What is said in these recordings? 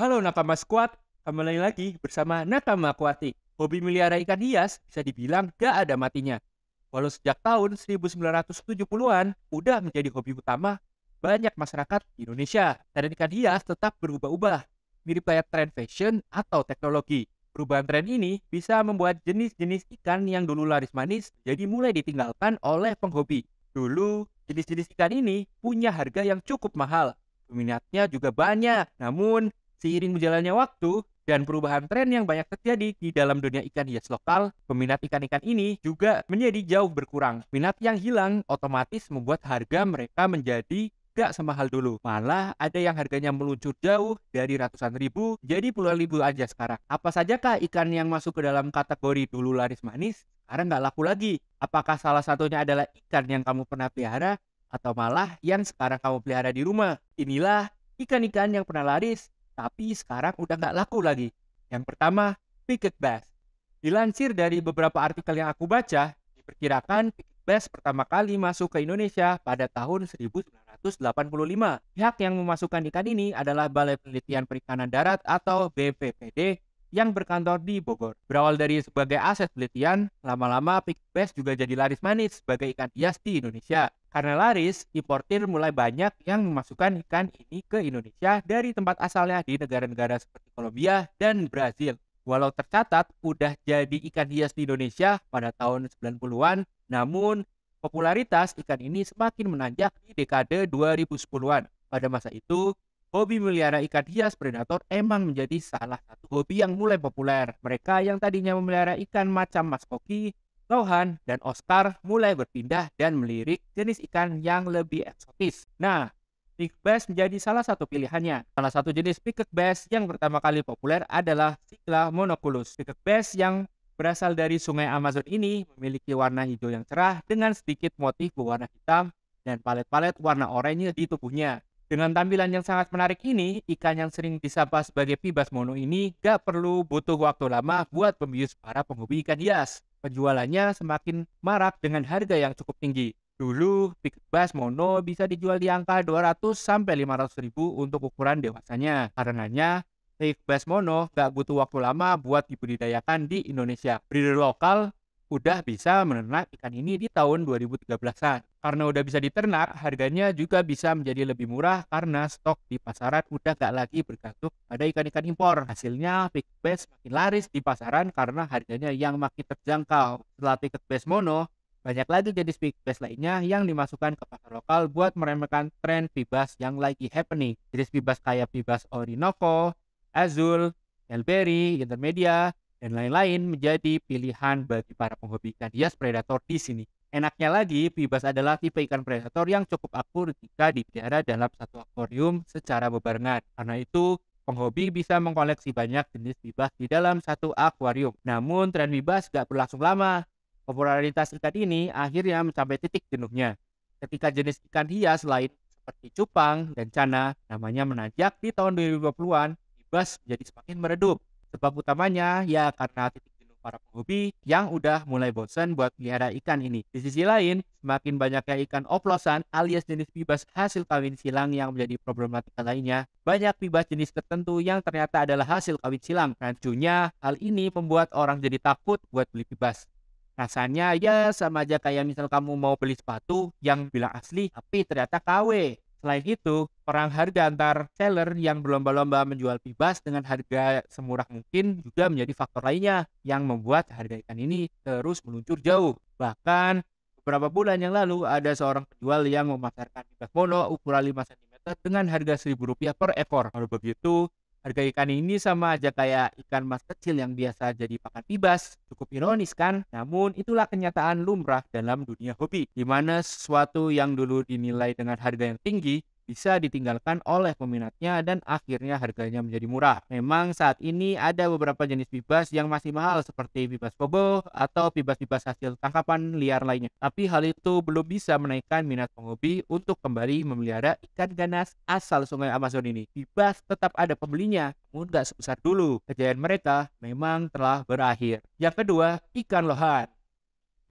Halo nakama squad, kembali lagi bersama Nakama Aquatic. Hobi melihara ikan hias bisa dibilang gak ada matinya. Walau sejak tahun 1970-an udah menjadi hobi utama banyak masyarakat di Indonesia. Dan ikan hias tetap berubah-ubah, mirip kayak tren fashion atau teknologi. Perubahan tren ini bisa membuat jenis-jenis ikan yang dulu laris manis jadi mulai ditinggalkan oleh penghobi. Dulu, jenis-jenis ikan ini punya harga yang cukup mahal. Peminatnya juga banyak, namun seiring berjalannya waktu dan perubahan tren yang banyak terjadi di dalam dunia ikan hias lokal, peminat ikan-ikan ini juga menjadi jauh berkurang. Minat yang hilang otomatis membuat harga mereka menjadi gak semahal dulu. Malah ada yang harganya meluncur jauh dari ratusan ribu jadi puluhan ribu aja sekarang. Apa sajakah ikan yang masuk ke dalam kategori dulu laris manis, sekarang gak laku lagi? Apakah salah satunya adalah ikan yang kamu pernah pelihara atau malah yang sekarang kamu pelihara di rumah? Inilah ikan-ikan yang pernah laris tapi sekarang udah nggak laku lagi. Yang pertama, picket bass. Dilansir dari beberapa artikel yang aku baca, diperkirakan picket bass pertama kali masuk ke Indonesia pada tahun 1985. Pihak yang memasukkan ikan ini adalah Balai Penelitian Perikanan Darat atau BPPD yang berkantor di Bogor. Berawal dari sebagai aset penelitian, lama-lama picket bass juga jadi laris manis sebagai ikan hias di Indonesia. Karena laris, importir mulai banyak yang memasukkan ikan ini ke Indonesia dari tempat asalnya di negara-negara seperti Kolombia dan Brazil. Walau tercatat udah jadi ikan hias di Indonesia pada tahun 90-an, namun popularitas ikan ini semakin menanjak di dekade 2010-an. Pada masa itu, hobi melihara ikan hias predator emang menjadi salah satu hobi yang mulai populer. Mereka yang tadinya memelihara ikan macam mas koki, Lohan, dan Oscar mulai berpindah dan melirik jenis ikan yang lebih eksotis. Nah, picket bass menjadi salah satu pilihannya. Salah satu jenis picket bass yang pertama kali populer adalah Cichla monoculus. Picket bass yang berasal dari sungai Amazon ini memiliki warna hijau yang cerah dengan sedikit motif berwarna hitam dan palet-palet warna oranye di tubuhnya. Dengan tampilan yang sangat menarik ini, ikan yang sering disapa sebagai pibas mono ini gak perlu butuh waktu lama buat membius para penghobi ikan hias. Penjualannya semakin marak dengan harga yang cukup tinggi. Dulu, picket bass mono bisa dijual di angka 200 sampai 500 ribu untuk ukuran dewasanya. Karenanya, picket bass mono gak butuh waktu lama buat dibudidayakan di Indonesia. Breeder lokal udah bisa menernak ikan ini di tahun 2013-an. Karena udah bisa diternak, harganya juga bisa menjadi lebih murah karena stok di pasaran udah gak lagi bergantung pada ikan-ikan impor. Hasilnya, picket bass makin laris di pasaran karena harganya yang makin terjangkau. Setelah picket bass mono, banyak lagi jenis picket bass lainnya yang dimasukkan ke pasar lokal buat meremehkan tren pibas yang lagi happening. Jenis pibas kayak pibas Orinoco, Azul, Elberry, Intermedia, dan lain-lain menjadi pilihan bagi para penghobi ikan hias predator di sini. Enaknya lagi, pibas adalah tipe ikan predator yang cukup akur jika dipelihara dalam satu akuarium secara bebarengan. Karena itu, penghobi bisa mengkoleksi banyak jenis pibas di dalam satu akuarium. Namun, tren pibas gak berlangsung lama. Popularitas ikan ini akhirnya mencapai titik jenuhnya. Ketika jenis ikan hias lain seperti cupang dan cana namanya menanjak di tahun 2020-an, pibas jadi semakin meredup. Sebab utamanya ya karena titik jenuh para penghobi yang udah mulai bosan buat pelihara ikan ini. Di sisi lain, semakin banyaknya ikan oplosan alias jenis pibas hasil kawin silang yang menjadi problematika lainnya. Banyak pibas jenis tertentu yang ternyata adalah hasil kawin silang. Rancunya, hal ini membuat orang jadi takut buat beli pibas. Rasanya ya sama aja kayak misal kamu mau beli sepatu yang bilang asli tapi ternyata KW. Selain itu, perang harga antar seller yang berlomba-lomba menjual pibas dengan harga semurah mungkin juga menjadi faktor lainnya yang membuat harga ikan ini terus meluncur jauh. Bahkan beberapa bulan yang lalu ada seorang penjual yang memasarkan pibas mono ukuran 5 cm dengan harga Rp1.000 per ekor. Kalau begitu, harga ikan ini sama aja kayak ikan mas kecil yang biasa jadi pakan pibas. Cukup ironis kan? Namun itulah kenyataan lumrah dalam dunia hobi, di mana sesuatu yang dulu dinilai dengan harga yang tinggi bisa ditinggalkan oleh peminatnya dan akhirnya harganya menjadi murah. Memang saat ini ada beberapa jenis pibas yang masih mahal seperti pibas kobo atau pibas-pibas hasil tangkapan liar lainnya. Tapi hal itu belum bisa menaikkan minat penghobi untuk kembali memelihara ikan ganas asal sungai Amazon ini. Pibas tetap ada pembelinya, namun gak sebesar dulu. Kejayaan mereka memang telah berakhir. Yang kedua, ikan lohan.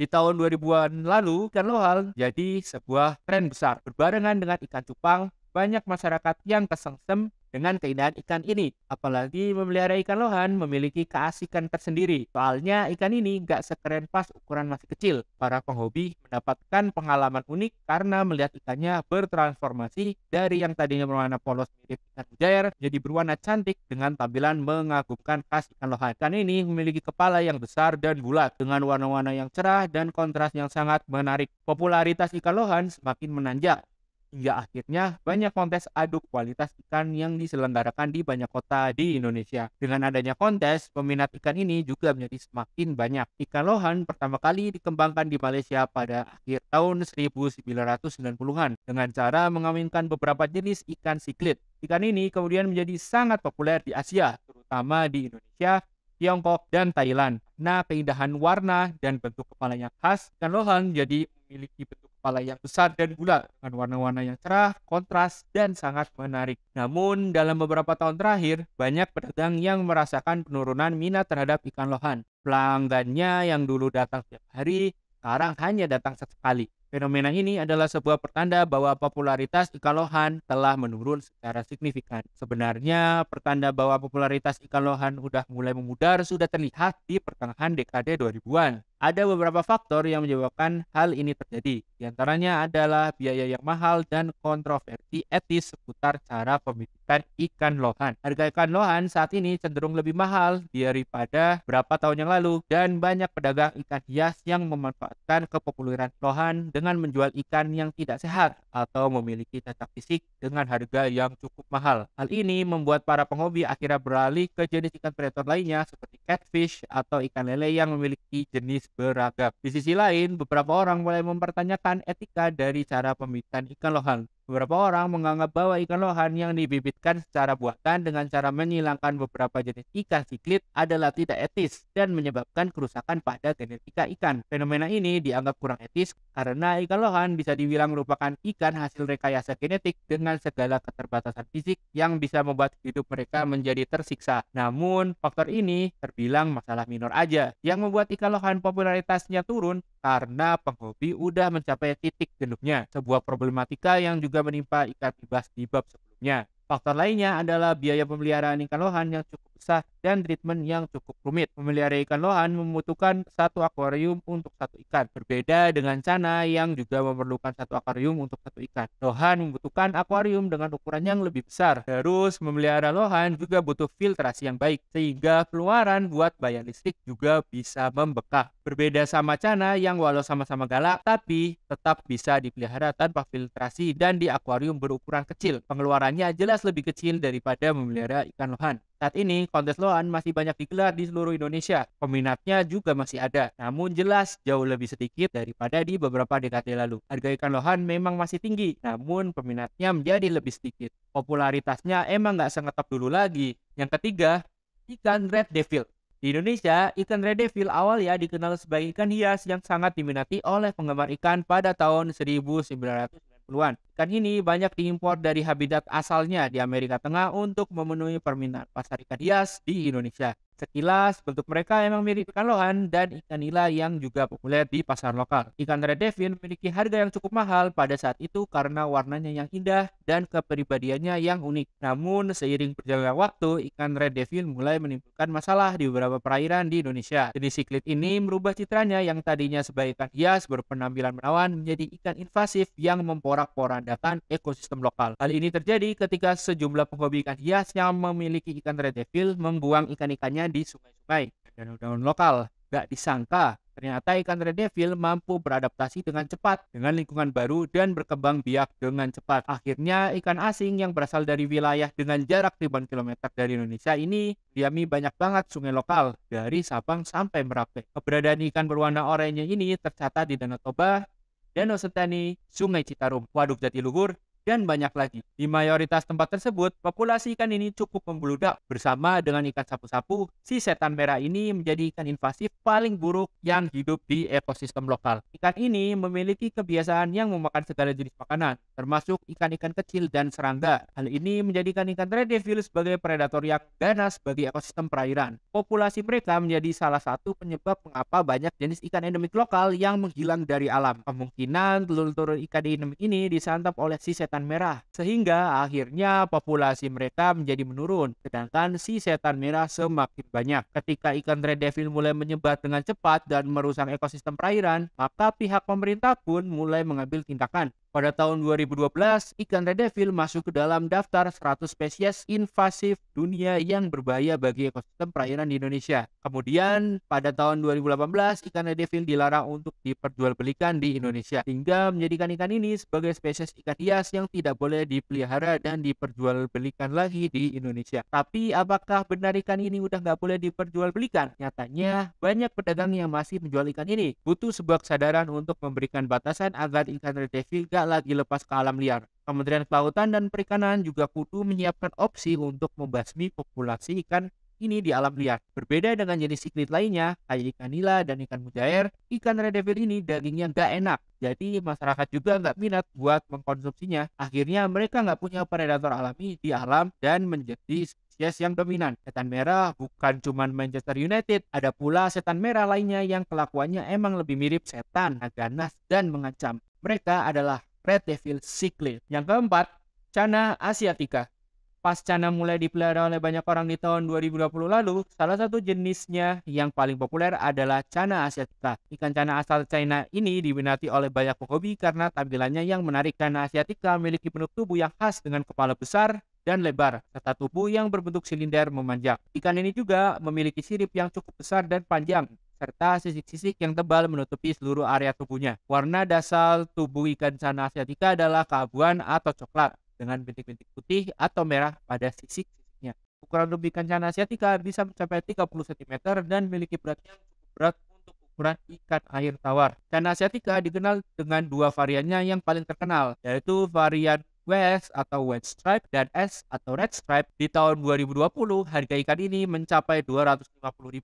Di tahun 2000-an lalu, ikan lohal jadi sebuah tren besar berbarengan dengan ikan cupang banyak masyarakat yang kesengsem dengan keindahan ikan ini. Apalagi memelihara ikan lohan memiliki keasikan tersendiri. Soalnya ikan ini nggak sekeren pas ukuran masih kecil. Para penghobi mendapatkan pengalaman unik karena melihat ikannya bertransformasi dari yang tadinya berwarna polos mirip ikan mujair jadi berwarna cantik dengan tampilan mengagumkan khas ikan lohan. Ikan ini memiliki kepala yang besar dan bulat dengan warna-warna yang cerah dan kontras yang sangat menarik. Popularitas ikan lohan semakin menanjak hingga akhirnya banyak kontes adu kualitas ikan yang diselenggarakan di banyak kota di Indonesia. Dengan adanya kontes, peminat ikan ini juga menjadi semakin banyak. Ikan lohan pertama kali dikembangkan di Malaysia pada akhir tahun 1990-an dengan cara mengawinkan beberapa jenis ikan siklit. Ikan ini kemudian menjadi sangat populer di Asia, terutama di Indonesia, Tiongkok, dan Thailand. Nah, keindahan warna dan bentuk kepalanya khas, ikan lohan jadi memiliki bentuk kepala yang besar dan bulat dengan warna-warna yang cerah, kontras, dan sangat menarik. Namun, dalam beberapa tahun terakhir, banyak pedagang yang merasakan penurunan minat terhadap ikan lohan. Pelanggannya yang dulu datang setiap hari, sekarang hanya datang sesekali. Fenomena ini adalah sebuah pertanda bahwa popularitas ikan lohan telah menurun secara signifikan. Sebenarnya, pertanda bahwa popularitas ikan lohan sudah mulai memudar sudah terlihat di pertengahan dekade 2000-an. Ada beberapa faktor yang menyebabkan hal ini terjadi. Di antaranya adalah biaya yang mahal dan kontroversi etis seputar cara pembibitan ikan lohan. Harga ikan lohan saat ini cenderung lebih mahal daripada beberapa tahun yang lalu dan banyak pedagang ikan hias yang memanfaatkan kepopularan lohan dengan menjual ikan yang tidak sehat atau memiliki cacat fisik dengan harga yang cukup mahal. Hal ini membuat para penghobi akhirnya beralih ke jenis ikan predator lainnya seperti catfish atau ikan lele yang memiliki jenis beragam. Di sisi lain, beberapa orang mulai mempertanyakan etika dari cara pembibitan ikan lohan. Beberapa orang menganggap bahwa ikan lohan yang dibibitkan secara buatan dengan cara menghilangkan beberapa jenis ikan siklit adalah tidak etis dan menyebabkan kerusakan pada genetika ikan. Fenomena ini dianggap kurang etis karena ikan lohan bisa dibilang merupakan ikan hasil rekayasa genetik dengan segala keterbatasan fisik yang bisa membuat hidup mereka menjadi tersiksa. Namun, faktor ini terbilang masalah minor aja yang membuat ikan lohan popularitasnya turun karena penghobi udah mencapai titik jenuhnya. Sebuah problematika yang juga menimpa ikan bebas di bab sebelumnya. Faktor lainnya adalah biaya pemeliharaan ikan lohan yang cukup besar dan treatment yang cukup rumit. Memelihara ikan lohan membutuhkan satu akuarium untuk satu ikan. Berbeda dengan cana yang juga memerlukan satu akuarium untuk satu ikan. Lohan membutuhkan akuarium dengan ukuran yang lebih besar. Terus memelihara lohan juga butuh filtrasi yang baik sehingga keluaran buat bayar listrik juga bisa membengkak. Berbeda sama cana yang walau sama-sama galak tapi tetap bisa dipelihara tanpa filtrasi dan di akuarium berukuran kecil. Pengeluarannya jelas lebih kecil daripada memelihara ikan lohan. Saat ini, kontes lohan masih banyak digelar di seluruh Indonesia. Peminatnya juga masih ada, namun jelas jauh lebih sedikit daripada di beberapa dekade lalu. Harga ikan lohan memang masih tinggi, namun peminatnya menjadi lebih sedikit. Popularitasnya emang nggak sengetop dulu lagi. Yang ketiga, ikan red devil. Di Indonesia, ikan red devil awalnya dikenal sebagai ikan hias yang sangat diminati oleh penggemar ikan pada tahun 1990-an. Ikan ini banyak diimpor dari habitat asalnya di Amerika Tengah untuk memenuhi permintaan pasar ikan hias di Indonesia. Sekilas, bentuk mereka emang mirip ikan lohan dan ikan nila yang juga populer di pasar lokal. Ikan red devil memiliki harga yang cukup mahal pada saat itu karena warnanya yang indah dan kepribadiannya yang unik. Namun, seiring berjalannya waktu, ikan red devil mulai menimbulkan masalah di beberapa perairan di Indonesia. Jenis siklit ini merubah citranya yang tadinya sebagai ikan hias berpenampilan menawan menjadi ikan invasif yang memporak-porandakan ekosistem lokal. Hal ini terjadi ketika sejumlah penghobi ikan hias yang memiliki ikan red devil membuang ikan-ikannya di sungai-sungai dan danau-danau lokal. Gak disangka, ternyata ikan red devil mampu beradaptasi dengan cepat dengan lingkungan baru dan berkembang biak dengan cepat. Akhirnya, ikan asing yang berasal dari wilayah dengan jarak ribuan kilometer dari Indonesia ini diami banyak banget sungai lokal dari Sabang sampai Merauke. Keberadaan ikan berwarna oranye ini tercatat di Danau Toba, Danau Sentani, Sungai Citarum, Waduk Jatiluhur, dan banyak lagi. Di mayoritas tempat tersebut, populasi ikan ini cukup membludak. Bersama dengan ikan sapu-sapu, si setan merah ini menjadi ikan invasif paling buruk yang hidup di ekosistem lokal. Ikan ini memiliki kebiasaan yang memakan segala jenis makanan, termasuk ikan-ikan kecil dan serangga. Hal ini menjadikan ikan red devil sebagai predator yang ganas bagi ekosistem perairan. Populasi mereka menjadi salah satu penyebab mengapa banyak jenis ikan endemik lokal yang menghilang dari alam. Kemungkinan telur-telur ikan endemik ini disantap oleh si setan setan merah, sehingga akhirnya populasi mereka menjadi menurun, sedangkan si setan merah semakin banyak. Ketika ikan red devil mulai menyebar dengan cepat dan merusak ekosistem perairan, maka pihak pemerintah pun mulai mengambil tindakan. Pada tahun 2012, ikan red devil masuk ke dalam daftar 100 spesies invasif dunia yang berbahaya bagi ekosistem perairan di Indonesia. Kemudian, pada tahun 2018, ikan red devil dilarang untuk diperjualbelikan di Indonesia, sehingga menjadikan ikan ini sebagai spesies ikan hias yang tidak boleh dipelihara dan diperjualbelikan lagi di Indonesia. Tapi, apakah benar ikan ini udah nggak boleh diperjualbelikan? Nyatanya, banyak pedagang yang masih menjual ikan ini. Butuh sebuah kesadaran untuk memberikan batasan agar ikan red devil gak lagi lepas ke alam liar. Kementerian Kelautan dan Perikanan juga kudu menyiapkan opsi untuk membasmi populasi ikan ini di alam liar. Berbeda dengan jenis siklit lainnya, kayak ikan nila dan ikan mujair, ikan red devil ini dagingnya gak enak. Jadi masyarakat juga gak minat buat mengkonsumsinya. Akhirnya mereka gak punya predator alami di alam dan menjadi spesies yang dominan. Setan merah bukan cuma Manchester United, ada pula setan merah lainnya yang kelakuannya emang lebih mirip setan, ganas dan mengancam. Mereka adalah red devil cichlid. Yang keempat, Channa asiatica. Pas Channa mulai dipelihara oleh banyak orang di tahun 2020 lalu, salah satu jenisnya yang paling populer adalah Channa asiatica. Ikan Channa asal China ini diminati oleh banyak penghobi karena tampilannya yang menarik. Channa asiatica memiliki bentuk tubuh yang khas dengan kepala besar dan lebar, serta tubuh yang berbentuk silinder memanjang. Ikan ini juga memiliki sirip yang cukup besar dan panjang, serta sisik-sisik yang tebal menutupi seluruh area tubuhnya. Warna dasar tubuh ikan Channa asiatica adalah keabuan atau coklat, dengan bintik-bintik putih atau merah pada sisik-sisiknya. Ukuran tubuh ikan Channa asiatica bisa mencapai 30 cm dan memiliki berat yang cukup berat untuk ukuran ikan air tawar. Channa asiatica dikenal dengan dua variannya yang paling terkenal, yaitu varian WS atau White Stripe dan S atau Red Stripe. Di tahun 2020, harga ikan ini mencapai 250.000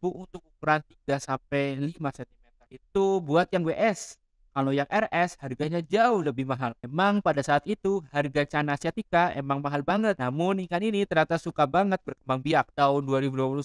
untuk ukuran 3-5 cm. Itu buat yang WS. Kalau yang RS harganya jauh lebih mahal. Emang pada saat itu harga Channa asiatica emang mahal banget. Namun ikan ini ternyata suka banget berkembang biak. Tahun 2021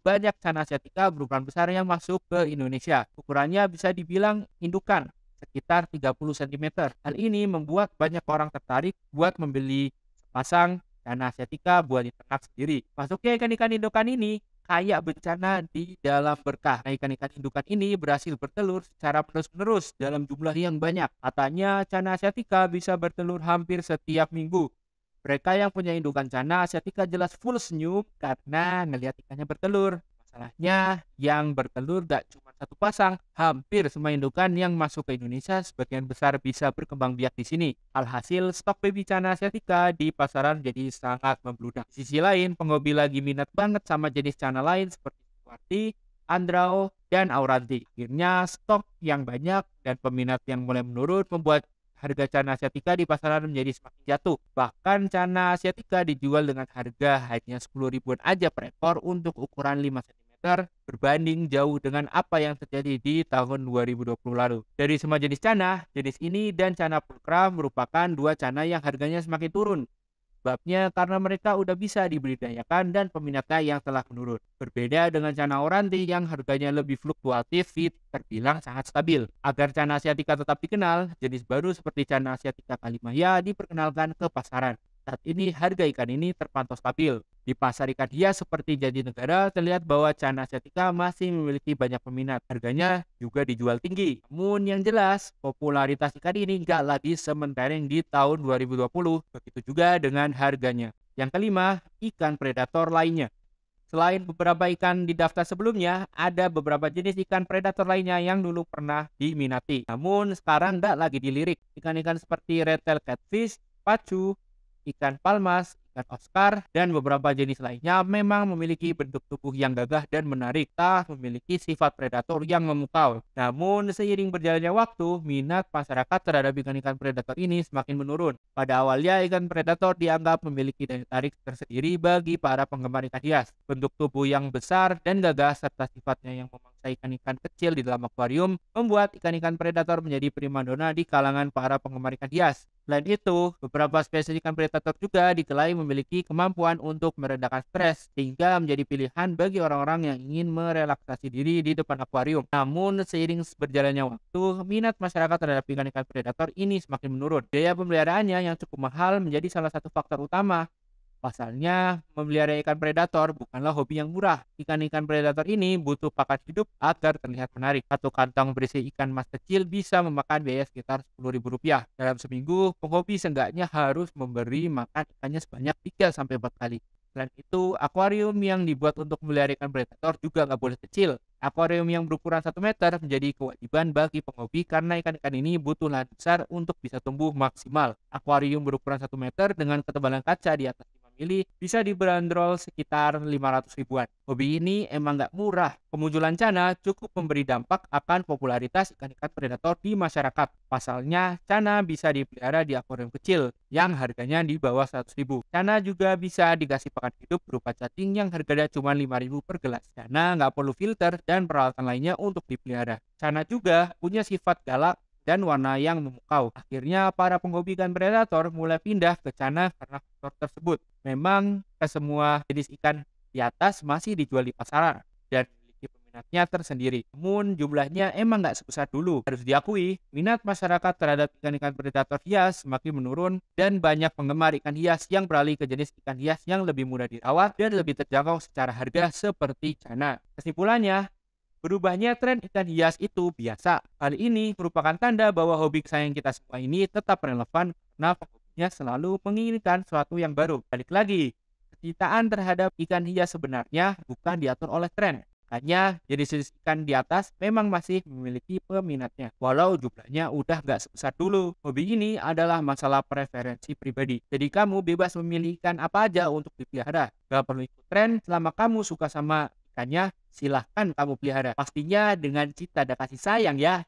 banyak Channa asiatica berukuran besar yang masuk ke Indonesia. Ukurannya bisa dibilang indukan, sekitar 30 cm. Hal ini membuat banyak orang tertarik buat membeli sepasang Channa asiatica buat diternak sendiri. Masuknya ikan-ikan indukan ini kayak bencana di dalam berkah. Nah, ikan-ikan indukan ini berhasil bertelur secara terus-menerus dalam jumlah yang banyak. Katanya Channa asiatica bisa bertelur hampir setiap minggu. Mereka yang punya indukan Channa asiatica jelas full senyum karena ngelihat ikannya bertelur. Masalahnya, yang bertelur gak cuma satu pasang, hampir semua indukan yang masuk ke Indonesia sebagian besar bisa berkembang biak di sini. Alhasil, stok baby Channa asiatica di pasaran jadi sangat membludak. Di sisi lain, penghobi lagi minat banget sama jenis Channa lain seperti Suwarti, Andrao, dan Auranti. Akhirnya, stok yang banyak dan peminat yang mulai menurun membuat harga Channa asiatica di pasaran menjadi semakin jatuh. Bahkan Channa asiatica dijual dengan harga hanya 10 ribuan aja per ekor untuk ukuran 5 cm, berbanding jauh dengan apa yang terjadi di tahun 2020 lalu. Dari semua jenis Channa, jenis ini dan Channa pulchra merupakan dua Channa yang harganya semakin turun. Sebabnya karena mereka udah bisa dibudidayakan dan peminatnya yang telah menurun. Berbeda dengan Channa Auranti yang harganya lebih fluktuatif, terbilang sangat stabil. Agar Channa asiatica tetap dikenal, jenis baru seperti Channa asiatica kalimaya diperkenalkan ke pasaran. Saat ini harga ikan ini terpantau stabil. Di pasar ikan hias seperti Jatinegara terlihat bahwa Channa asiatica masih memiliki banyak peminat. Harganya juga dijual tinggi. Namun yang jelas, popularitas ikan ini nggak lagi sementereng di tahun 2020. Begitu juga dengan harganya. Yang kelima, ikan predator lainnya. Selain beberapa ikan di daftar sebelumnya, ada beberapa jenis ikan predator lainnya yang dulu pernah diminati. Namun sekarang nggak lagi dilirik. Ikan-ikan seperti red tail catfish, pacu, ikan palmas, ikan Oscar, dan beberapa jenis lainnya memang memiliki bentuk tubuh yang gagah dan menarik, tak memiliki sifat predator yang memukau. Namun, seiring berjalannya waktu, minat masyarakat terhadap ikan-ikan predator ini semakin menurun. Pada awalnya, ikan predator dianggap memiliki daya tarik tersendiri bagi para penggemar ikan hias. Bentuk tubuh yang besar dan gagah serta sifatnya yang memangsa ikan-ikan kecil di dalam akuarium membuat ikan-ikan predator menjadi primadona di kalangan para penggemar ikan hias. Selain itu, beberapa spesies ikan predator juga diklaim memiliki kemampuan untuk meredakan stres, sehingga menjadi pilihan bagi orang-orang yang ingin merelaksasi diri di depan akuarium. Namun, seiring berjalannya waktu, minat masyarakat terhadap ikan-ikan predator ini semakin menurun. Biaya pemeliharaannya yang cukup mahal menjadi salah satu faktor utama. Pasalnya, memelihara ikan predator bukanlah hobi yang murah. Ikan-ikan predator ini butuh pakan hidup agar terlihat menarik. Satu kantong berisi ikan mas kecil bisa memakan biaya sekitar Rp10.000. Dalam seminggu, penghobi seenggaknya harus memberi makan ikannya sebanyak 3-4 kali. Selain itu, akuarium yang dibuat untuk memelihara ikan predator juga nggak boleh kecil. Akuarium yang berukuran 1 meter menjadi kewajiban bagi penghobi karena ikan-ikan ini butuh lahan besar untuk bisa tumbuh maksimal. Akuarium berukuran 1 meter dengan ketebalan kaca di atas 5 mili bisa dibanderol sekitar 500 ribuan. Hobi ini emang nggak murah. Kemunculan Cana cukup memberi dampak akan popularitas ikan-ikan predator di masyarakat. Pasalnya, Cana bisa dipelihara di akuarium kecil yang harganya di bawah 100 ribu. Cana juga bisa dikasih pakan hidup berupa cacing yang harganya cuma 5 ribu per gelas. Cana nggak perlu filter dan peralatan lainnya untuk dipelihara. Cana juga punya sifat galak dan warna yang memukau. Akhirnya para penghobi ikan predator mulai pindah ke Cana karena faktor tersebut. Memang semua jenis ikan di atas masih dijual di pasaran dan memiliki peminatnya tersendiri. Namun jumlahnya emang nggak sebesar dulu. Harus diakui, minat masyarakat terhadap ikan-ikan predator hias semakin menurun dan banyak penggemar ikan hias yang beralih ke jenis ikan hias yang lebih mudah dirawat dan lebih terjangkau secara harga seperti Cana. Kesimpulannya, berubahnya tren ikan hias itu biasa. Hal ini merupakan tanda bahwa hobi kesayangan kita semua ini tetap relevan karena penghobinya selalu menginginkan sesuatu yang baru. Balik lagi, kecintaan terhadap ikan hias sebenarnya bukan diatur oleh tren. Hanya jenis-jenis ikan di atas memang masih memiliki peminatnya. Walau jumlahnya udah nggak sebesar dulu. Hobi ini adalah masalah preferensi pribadi. Jadi kamu bebas memilih ikan apa aja untuk dipelihara. Gak perlu ikut tren, selama kamu suka sama ikannya, silahkan kamu pelihara. Pastinya dengan cinta dan kasih sayang ya.